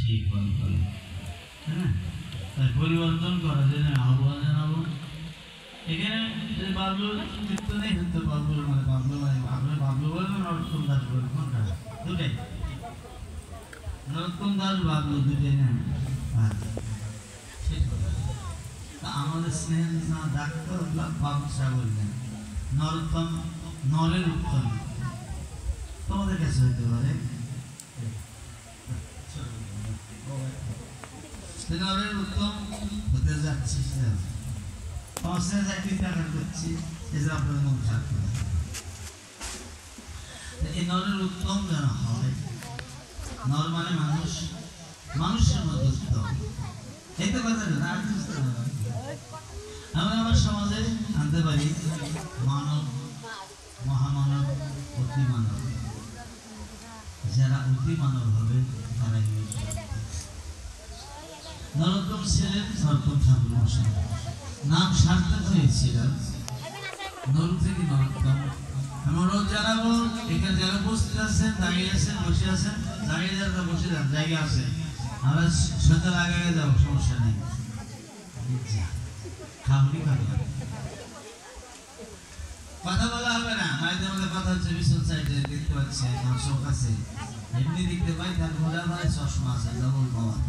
সেই ফল ফলে, হ্যাঁ। তাই পরিবর্তন করা যায় না, আহ্বান জানাবো। এখানে বাবলু চিত্ত নেই, হয়তো বাবলুর মানে বাবলু বলবেন, নরোত্তম দাস বলবেন, কোনটা? দুটাই নরোত্তম দাস বাবলু দুটাই না। আমাদের স্নেহ ডাক্তার বাবু সাহেব বললেন নরোত্তম নরের উত্তম, তোমাদের কাছে হইতে পারে নরের উত্তম হতে যাচ্ছি, সংস্থায় চাকরি টাকা করছি, এজন্য আপনাদের মন খারাপ করে। এই নরের উত্তম যেন হয়, নর মানে মানুষ, মানুষের মধ্যে উত্তম, এই তো কথা না। আমরা আমার সমাজে আনতে পারি মানব, মহামানব, অতি মানব। যারা অতি মানব হবে তারাই নরোত্তম ছিলেন নরোত্তম ঠাকুর মশাই, নাম সার্থক হয়েছিল নরু থেকে নরোত্তম। অনুরোধ জানাবো এখানে যারা উপস্থিত আছেন, দাঁড়িয়ে আছেন, বসে আছেন, দাঁড়িয়ে যারা বসে যান, জায়গা আছে, আমরা সন্ধ্যা আগে যাবো, সমস্যা নেই। কথা বলা হবে না, মায়েদের মধ্যে কথা হচ্ছে ভীষণ সাইডে দেখতে পাচ্ছি দর্শক আছে, এমনি দেখতে পাই তার ঘোরা ভাই চশমা আছে ডবল পাওয়ার।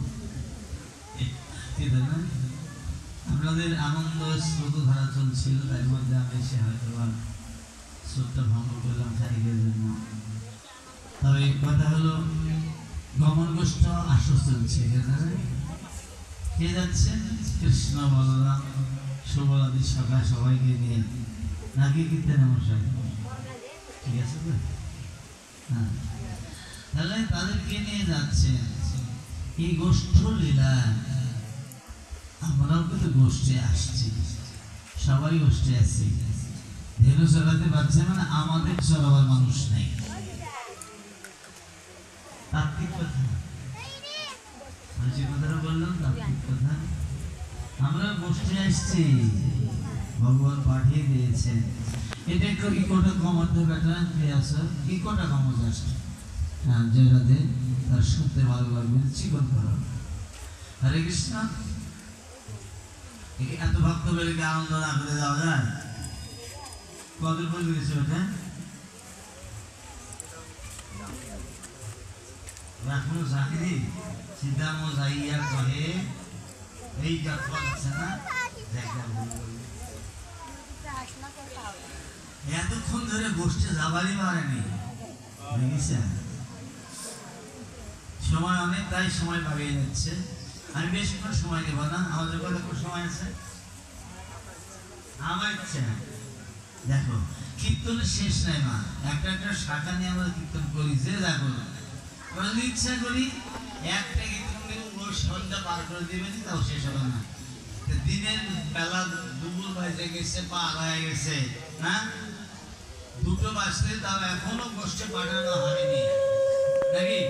আপনাদের আনন্দ স্রোত ধারা চলছিল, তার মধ্যে আমি এসে হয়তো স্রোতটা ভঙ্গ করলাম খানিকের জন্য। তবে কথা হলো গমন গোষ্ঠ আসর চলছে, কে যাচ্ছেন? কৃষ্ণ বলরাম সুবলাদি সখা সবাইকে নিয়ে, নাকি কীর্তন মশাই, ঠিক আছে তো? হ্যাঁ, তাহলে তাদেরকে নিয়ে যাচ্ছে এই গোষ্ঠ লীলা। আমরাও কিন্তু গোষ্ঠে আসছি, সবাই গোষ্ঠে আসছি, ধেনু চড়াতে পারছে মানে আমাদের চড়াবার মানুষ নেই। তাত্ত্বিক কথা, যে কথাটা বললাম তাত্ত্বিক কথা। আমরা গোষ্ঠে আসছি, ভগবান পাঠিয়ে দিয়েছেন। এটা একটু ইকোটা কমাতে বেটা আসো, ইকোটা কমা যাচ্ছে। হ্যাঁ, যেটাতে তার শুনতে ভালো লাগবে, চিকন করো। হরে কৃষ্ণ। এত ভক্ত বেলে কি আনন্দ না করে যাওয়া যায়? কত বলে গেছে ওটা? এখনো চাকরি সীতামো যাইয়া কহে এই যাত্রা আছে না, এতক্ষণ ধরে গোষ্ঠী যাবারই পারেনি, বুঝেছেন? সময় অনেক, তাই সময় বাড়িয়ে যাচ্ছে। আমি বেশিক্ষণ সময় নেব না, আমাদের কতক্ষণ সময় আছে? আমার ইচ্ছা দেখো, কীর্তনের শেষ নাই মা, একটা একটা শাখা নিয়ে আমরা কীর্তন করি, যে যা করো। যদি ইচ্ছা করি একটা কীর্তন সন্ধ্যা পার করে দেবেন, তাও শেষ হবে না। দিনের বেলা দুপুর বাজে গেছে, পার হয়ে গেছে না, 2টো বাজতে, তাও এখনো গোষ্ঠী পাঠানো হয়নি নাকি?